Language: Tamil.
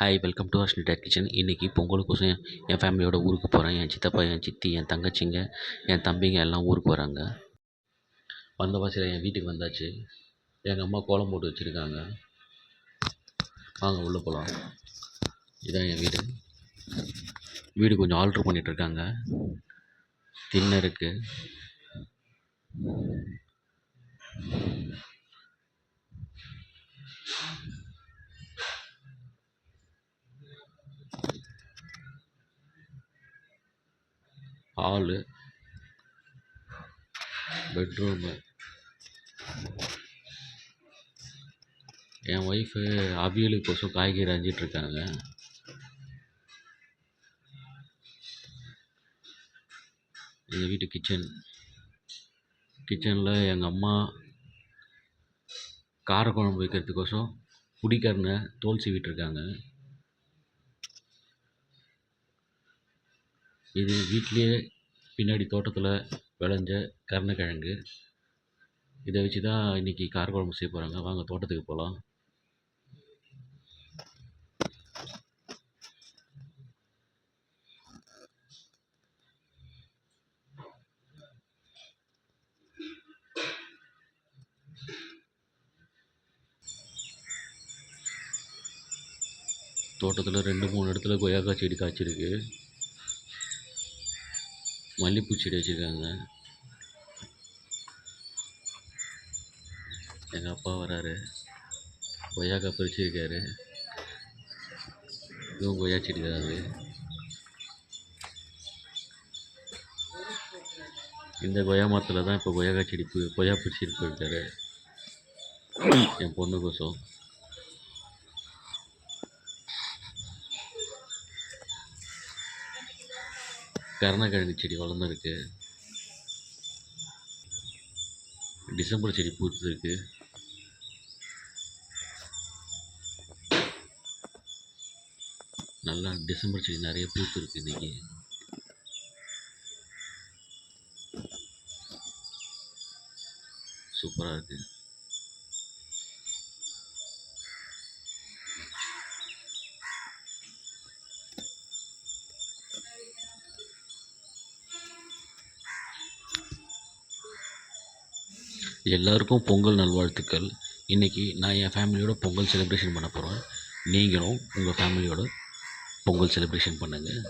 Hi welcome to Harshini date kitchen. இன்றைக்கி பொங்கலுக்கோசம் என் ஃபேமிலியோட ஊருக்கு போகிறேன். என் சித்தப்பா, என் சித்தி, என் தங்கச்சிங்க, என் தம்பிங்க எல்லாம் ஊருக்கு வராங்க. வந்த வாசியில் என் வீட்டுக்கு வந்தாச்சு. எங்கள் அம்மா கோலம் போட்டு வச்சுருக்காங்க. வாங்க உள்ளே போகலாம். இதான் என் வீடு. வீடு கொஞ்சம் ஆல்ட்ரு பண்ணிகிட்ருக்காங்க. திண்ணை இருக்குது. Hall, bedroom. என் ஒய்ஃபு அவியலுக்கோசம் காய்கறி அரிஞ்சிட்ருக்காங்க. எங்கள் வீட்டு கிச்சனில் எங்கள் அம்மா காரக்குழம்பு வைக்கிறதுக்கோசம் புடிக்கரணை தோல் சீவிட்ருக்காங்க. இது வீட்டிலேயே பின்னாடி தோட்டத்தில் விளைஞ்ச கருணக்கிழங்கு. இதை வச்சு தான் இன்றைக்கி காரக்குழம்பு செய்ய போகிறாங்க. வாங்க தோட்டத்துக்கு போகலாம். தோட்டத்தில் 2-3 இடத்துல கொய்யாக்காய் செடி காய்ச்சிருக்கு. மல்லிகைப்பூ செடி வச்சுருக்காங்க. எங்கள் அப்பா வராரு, கொய்யாக்காய் பறிச்சிருக்காரு. இதுவும் கொய்யா செடி தான். அது இந்த கொய்யா மரத்தில் தான் இப்போ கொய்யாக்காய் செடி கொய்யா பறிச்சிட்டு போயிருக்காரு என் பொண்ணுக்கோசம். கருணக்கிழங்கு செடி வளர்ந்துருக்கு. டிசம்பர் செடி பூத்துருக்கு. நல்லா டிசம்பர் செடி நிறைய பூத்துருக்கு இன்றைக்கி. சூப்பராக இருக்குது. எல்லாருக்கும் பொங்கல் நல்வாழ்த்துக்கள். இன்றைக்கி நான் என் ஃபேமிலியோட பொங்கல் செலிப்ரேஷன் பண்ண போகிறேன். நீங்களும் உங்கள் ஃபேமிலியோட பொங்கல் செலிப்ரேஷன் பண்ணுங்கள்.